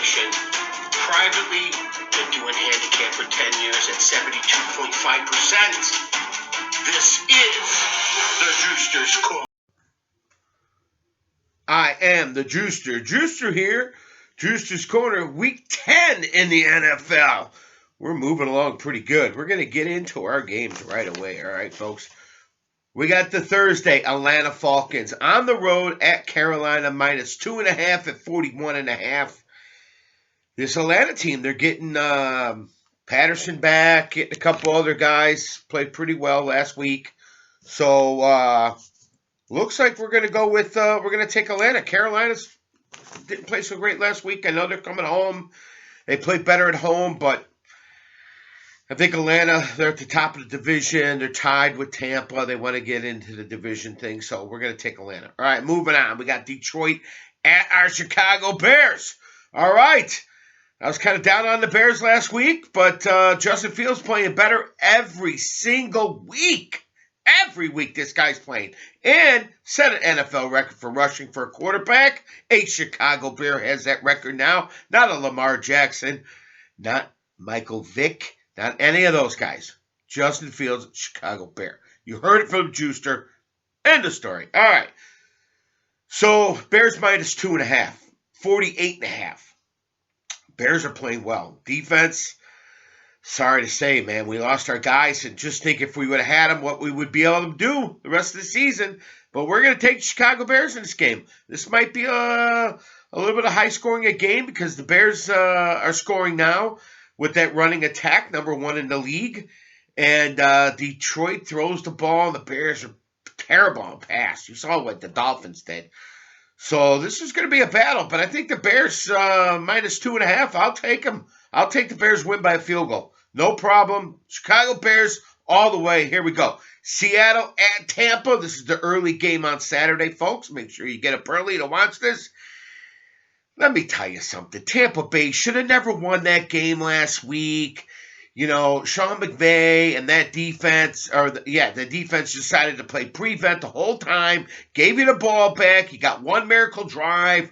Nation. Privately, been doing handicap for 10 years at 72.5%. This is the Juicer's Corner. I am the Juicer. Juicer here. Juicer's Corner, week 10 in the NFL. We're moving along pretty good. We're going to get into our games right away. All right, folks. We got the Thursday Atlanta Falcons on the road at Carolina minus 2.5 at 41.5. This Atlanta team, they're getting Patterson back, getting a couple other guys, played pretty well last week. So, looks like we're going to go with, we're going to take Atlanta. Carolina's didn't play so great last week. I know they're coming home. They played better at home, but I think Atlanta, they're at the top of the division. They're tied with Tampa. They want to get into the division thing, so we're going to take Atlanta. All right, moving on. We got Detroit at our Chicago Bears. All right. I was kind of down on the Bears last week, but Justin Fields playing better every single week. Every week this guy's playing. And set an NFL record for rushing for a quarterback. A Chicago Bear has that record now. Not a Lamar Jackson. Not Michael Vick. Not any of those guys. Justin Fields, Chicago Bear. You heard it from Juicer. End of story. All right. So, Bears minus 2.5. 48.5. Bears are playing well. Defense, sorry to say, man, we lost our guys, and just think if we would have had them, what we would be able to do the rest of the season. But we're going to take the Chicago Bears in this game. This might be a little bit of high-scoring a game because the Bears are scoring now with that running attack, number one in the league. And Detroit throws the ball, and the Bears are terrible on pass. You saw what the Dolphins did. So this is going to be a battle, but I think the Bears minus 2.5, I'll take them. I'll take the Bears win by a field goal. No problem. Chicago Bears all the way. Here we go. Seattle at Tampa. This is the early game on Saturday, folks. Make sure you get up early to watch this. Let me tell you something. Tampa Bay should have never won that game last week. You know, Sean McVay and that defense, the defense decided to play prevent the whole time, gave you the ball back. You got one miracle drive.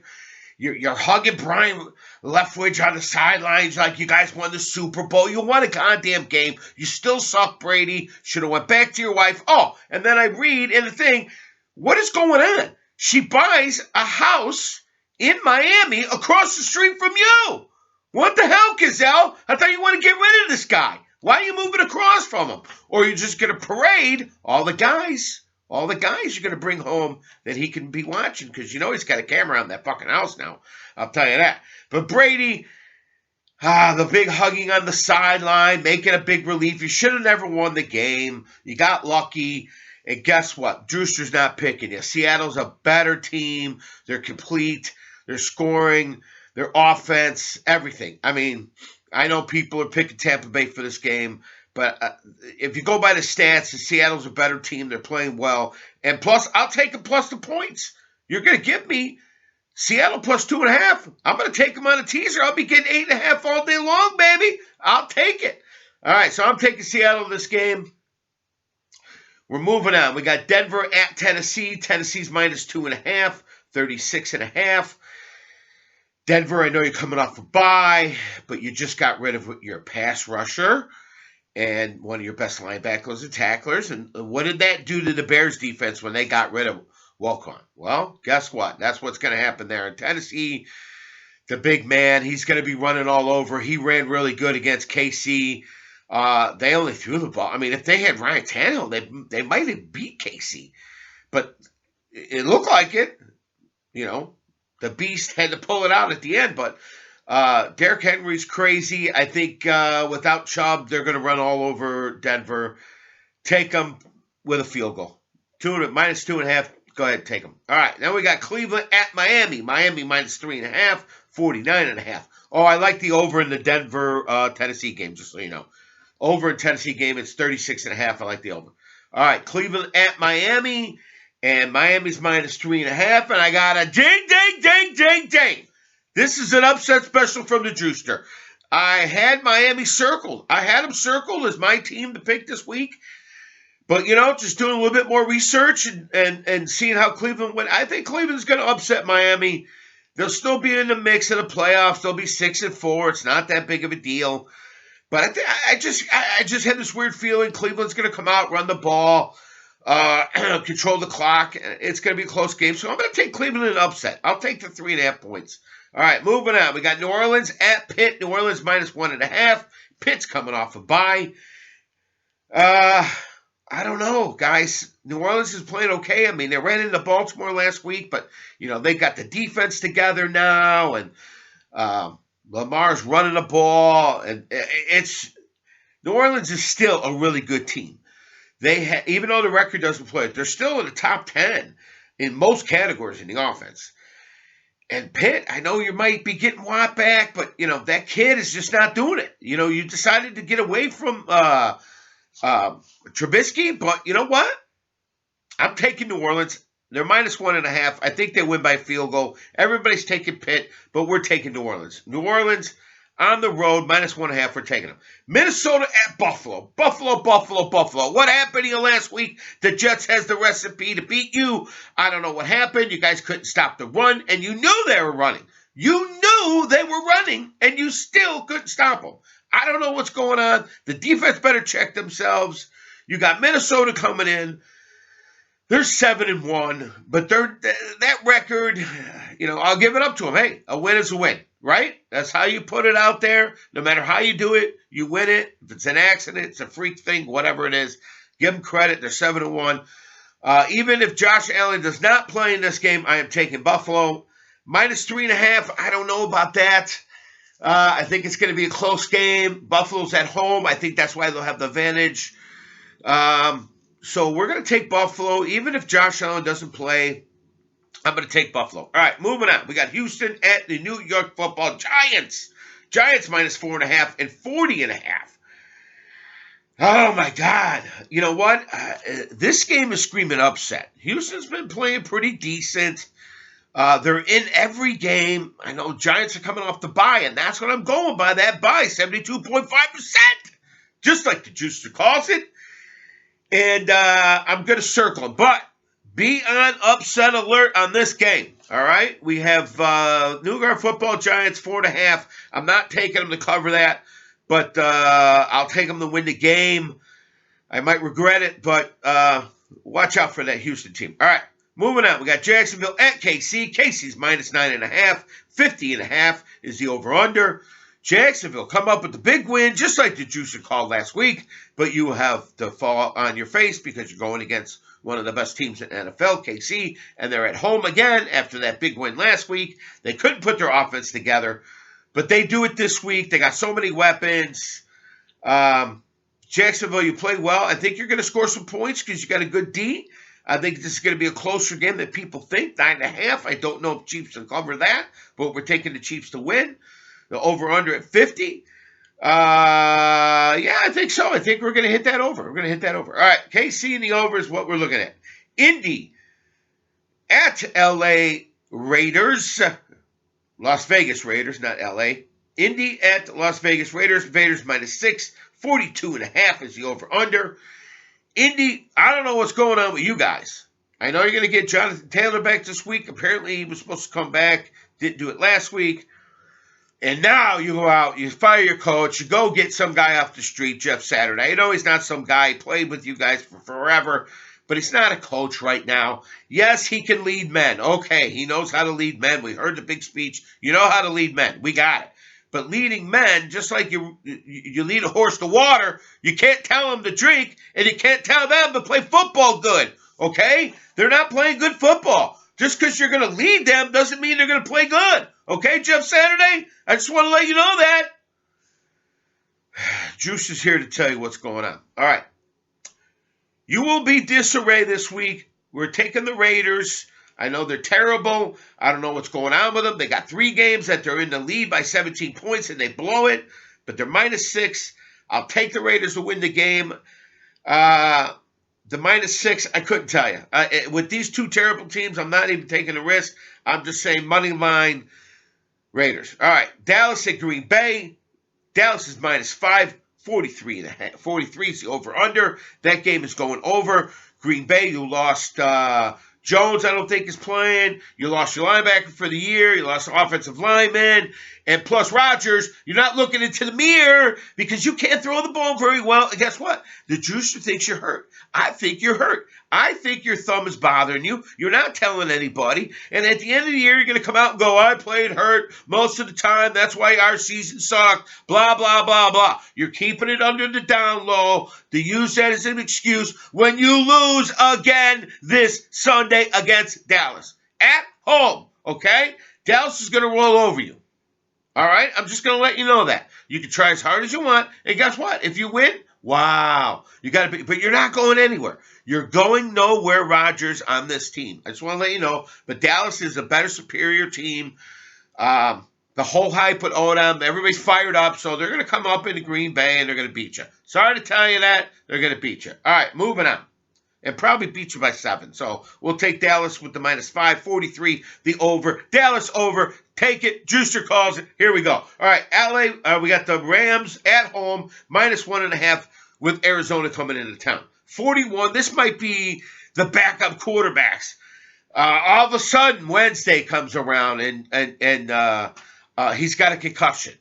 You're hugging Brian Leftwich on the sidelines like you guys won the Super Bowl. You won a goddamn game. You still suck, Brady. Should have went back to your wife. Oh, and then I read in the thing, what is going on? She buys a house in Miami across the street from you. What the hell, Gazelle? I thought you want to get rid of this guy. Why are you moving across from him? Or are you just going to parade all the guys you're going to bring home that he can be watching? Because you know he's got a camera on that fucking house now. I'll tell you that. But Brady, the big hugging on the sideline, making a big relief. You should have never won the game. You got lucky. And guess what? Drewster's not picking you. Seattle's a better team. They're complete. They're scoring. Their offense, everything. I mean, I know people are picking Tampa Bay for this game, but if you go by the stats, Seattle's a better team. They're playing well. And plus, I'll take them plus the points. You're going to give me Seattle plus 2.5. I'm going to take them on a teaser. I'll be getting 8.5 all day long, baby. I'll take it. All right, so I'm taking Seattle in this game. We're moving on. We got Denver at Tennessee. Tennessee's minus 2.5, 36.5. Denver, I know you're coming off a bye, but you just got rid of your pass rusher and one of your best linebackers and tacklers. And what did that do to the Bears defense when they got rid of Walk-On? Well, guess what? That's what's going to happen there. In Tennessee, the big man, he's going to be running all over. He ran really good against KC. They only threw the ball. I mean, if they had Ryan Tannehill, they might have beat KC. But it looked like it, you know. The Beast had to pull it out at the end, but Derrick Henry's crazy. I think without Chubb, they're going to run all over Denver. Take them with a field goal. Minus 2.5. Go ahead, take them. All right, now we got Cleveland at Miami. Miami minus 3.5, 49.5. Oh, I like the over in the Denver Tennessee game, just so you know. Over in Tennessee game, it's 36.5. I like the over. All right, Cleveland at Miami. And Miami's minus 3.5, and I got a ding, ding, ding, ding, ding. This is an upset special from the Juicer. I had Miami circled. I had them circled as my team to pick this week. But, you know, just doing a little bit more research and seeing how Cleveland went. I think Cleveland's going to upset Miami. They'll still be in the mix of the playoffs. They'll be 6-4. It's not that big of a deal. But I just had this weird feeling Cleveland's going to come out, run the ball, control the clock. It's going to be a close game. So I'm going to take Cleveland in an upset. I'll take the 3.5 points. All right, moving on. We got New Orleans at Pitt. New Orleans -1.5. Pitt's coming off a bye. I don't know, guys. New Orleans is playing okay. I mean, they ran into Baltimore last week, but, they got the defense together now, and Lamar's running the ball, and New Orleans is still a really good team. Even though the record doesn't play it, they're still in the top 10 in most categories in the offense. And Pitt, I know you might be getting Watt back, but, that kid is just not doing it. You decided to get away from Trubisky, but you know what? I'm taking New Orleans. They're -1.5. I think they win by field goal. Everybody's taking Pitt, but we're taking New Orleans. New Orleans on the road, -1.5. We're taking them. Minnesota at Buffalo. Buffalo. What happened to you last week? The Jets has the recipe to beat you. I don't know what happened. You guys couldn't stop the run, and you knew they were running. And you still couldn't stop them. I don't know what's going on. The defense better check themselves. You got Minnesota coming in. They're 7-1, but that record, I'll give it up to them. Hey, a win is a win, right? That's how you put it out there. No matter how you do it, you win it. If it's an accident, it's a freak thing, whatever it is, give them credit. They're 7-1. Even if Josh Allen does not play in this game, I am taking Buffalo. -3.5, I don't know about that. I think it's going to be a close game. Buffalo's at home. I think that's why they'll have the advantage. So we're going to take Buffalo. Even if Josh Allen doesn't play, I'm going to take Buffalo. All right, moving on. We got Houston at the New York Football Giants. Giants -4.5 and 40.5. Oh, my God. You know what? This game is screaming upset. Houston's been playing pretty decent. They're in every game. I know Giants are coming off the bye, and that's what I'm going by, that bye, 72.5%. Just like the Juicer calls it. And I'm going to circle them. But be on upset alert on this game. All right? We have New York Football Giants 4.5. I'm not taking them to cover that. But I'll take them to win the game. I might regret it, but watch out for that Houston team. All right. Moving on, we got Jacksonville at KC. KC's -9.5. 50.5 is the over-under. Jacksonville come up with the big win, just like the Juicer called last week, but you have to fall on your face because you're going against one of the best teams in the NFL, KC, and they're at home again after that big win last week. They couldn't put their offense together, but they do it this week. They got so many weapons. Jacksonville, you play well. I think you're going to score some points because you got a good D. I think this is going to be a closer game than people think, 9.5. I don't know if Chiefs can cover that, but we're taking the Chiefs to win. The over-under at 50. Yeah, I think so. I think we're going to hit that over. We're going to hit that over. All right, KC and the over is what we're looking at. Indy at L.A. Raiders. Las Vegas Raiders, not L.A. Indy at Las Vegas Raiders. Raiders -6. 42.5 is the over-under. Indy, I don't know what's going on with you guys. I know you're going to get Jonathan Taylor back this week. Apparently, he was supposed to come back. Didn't do it last week. And now you go out, you fire your coach, you go get some guy off the street, Jeff Saturday. I know he's not some guy. He played with you guys for forever, but he's not a coach right now. Yes, he can lead men. Okay, he knows how to lead men. We heard the big speech. You know how to lead men. We got it. But leading men, just like you lead a horse to water, you can't tell them to drink, and you can't tell them to play football good, okay? They're not playing good football. Just because you're going to lead them doesn't mean they're going to play good, okay, Jeff Saturday? I just want to let you know that. Juice is here to tell you what's going on. All right. You will be disarray this week. We're taking the Raiders. I know they're terrible. I don't know what's going on with them. They got 3 games that they're in the lead by 17 points, and they blow it. But they're -6. I'll take the Raiders to win the game. The -6, I couldn't tell you. With these 2 terrible teams, I'm not even taking a risk. I'm just saying money line Raiders. All right, Dallas at Green Bay. Dallas is -5. 43.5. 43 is the over-under. That game is going over. Green Bay, who lost Jones, I don't think, is playing. You lost your linebacker for the year. You lost the offensive lineman. And plus Rodgers, you're not looking into the mirror because you can't throw the ball very well. And guess what? The juicer thinks you're hurt. I think you're hurt. I think your thumb is bothering you. You're not telling anybody. And at the end of the year, you're going to come out and go, I played hurt most of the time. That's why our season sucked. Blah, blah, blah, blah. You're keeping it under the down low to use that as an excuse when you lose again this Sunday against Dallas. At home, okay? Dallas is going to roll over you. All right? I'm just going to let you know that. You can try as hard as you want. And guess what? If you win, wow. You got to be, but you're not going anywhere. You're going nowhere, Rodgers, on this team. I just want to let you know. But Dallas is a better, superior team. The whole hype with Odom, everybody's fired up, so they're going to come up into Green Bay and they're going to beat you. Sorry to tell you that. They're going to beat you. All right, moving on. And probably beat you by 7. So we'll take Dallas with the -5, 43, the over. Dallas over. Take it. Juicer calls it. Here we go. All right, LA, we got the Rams at home, -1.5 with Arizona coming into town. 41, this might be the backup quarterbacks. All of a sudden, Wednesday comes around and he's got a concussion.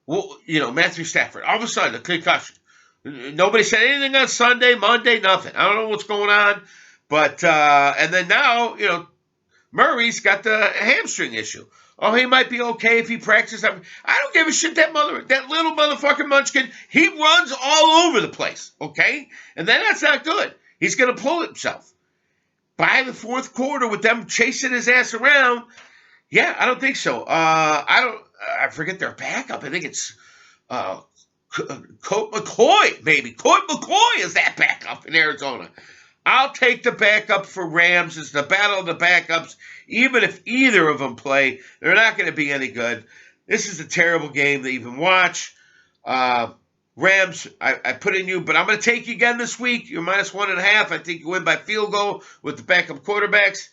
Well, Matthew Stafford. All of a sudden, a concussion. Nobody said anything on Sunday, Monday, nothing. I don't know what's going on. But, and then now, Murray's got the hamstring issue. Oh, he might be okay if he practices. I don't give a shit. That little motherfucking munchkin, he runs all over the place, okay? And then that's not good. He's going to pull himself. By the fourth quarter, with them chasing his ass around, yeah, I don't think so. I forget their backup. I think it's Colt McCoy, maybe. Colt McCoy is that backup in Arizona. I'll take the backup for Rams. It's the battle of the backups. Even if either of them play, they're not going to be any good. This is a terrible game to even watch. Rams, I put in you, but I'm going to take you again this week. You're -1.5. I think you win by field goal with the backup quarterbacks.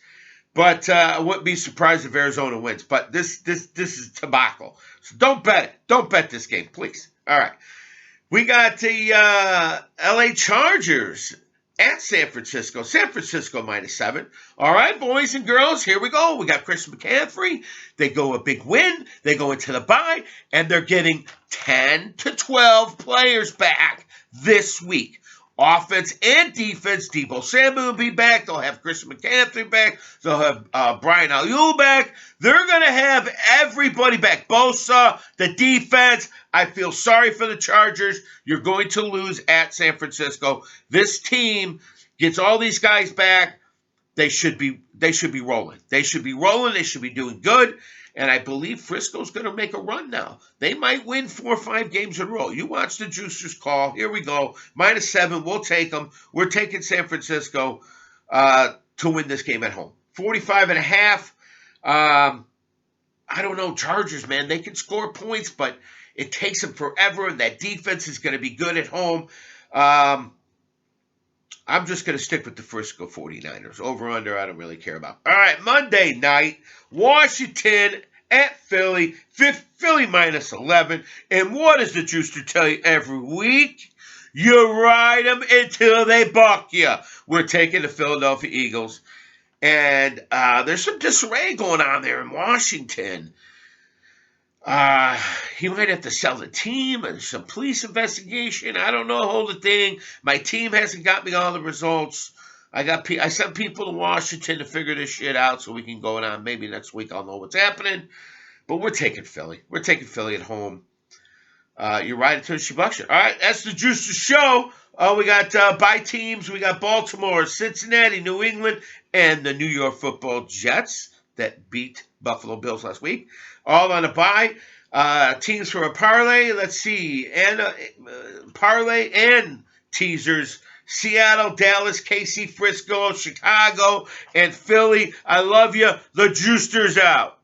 But I wouldn't be surprised if Arizona wins. But this is tobacco. So don't bet it. Don't bet this game, please. All right. We got the LA Chargers at San Francisco. San Francisco -7. All right, boys and girls, here we go. We got Chris McCaffrey. They go a big win. They go into the bye, and they're getting 10 to 12 players back this week. Offense and defense. Deebo Samuel will be back. They'll have Chris McCaffrey back. They'll have Brian Alou back. They're going to have everybody back. Bosa, the defense. I feel sorry for the Chargers. You're going to lose at San Francisco. This team gets all these guys back. They should be rolling. They should be rolling. They should be doing good. And I believe Frisco's going to make a run now. They might win 4 or 5 games in a row. You watch the Juicers call. Here we go. -7. We'll take them. We're taking San Francisco to win this game at home. 45.5. I don't know. Chargers, man, they can score points, but it takes them forever, and that defense is going to be good at home. I'm just going to stick with the Frisco 49ers. Over, under, I don't really care about. All right, Monday night, Washington at Philly. Philly -11. And what does the Juicer tell you every week? You ride them until they buck you. We're taking the Philadelphia Eagles. And there's some disarray going on there in Washington. He might have to sell the team and some police investigation. I don't know, hold the thing. My team hasn't got me all the results. I sent people to Washington to figure this shit out so we can go on. Maybe next week I'll know what's happening. But we're taking Philly. We're taking Philly at home. You're right until she bucks you. All right, that's the Juicer Show. We got bye teams. We got Baltimore, Cincinnati, New England, and the New York Football Jets that beat Buffalo Bills last week. All on a bye. Teams for a parlay. Let's see. And parlay and teasers. Seattle, Dallas, KC, Frisco, Chicago, and Philly. I love you. The Juicer's out.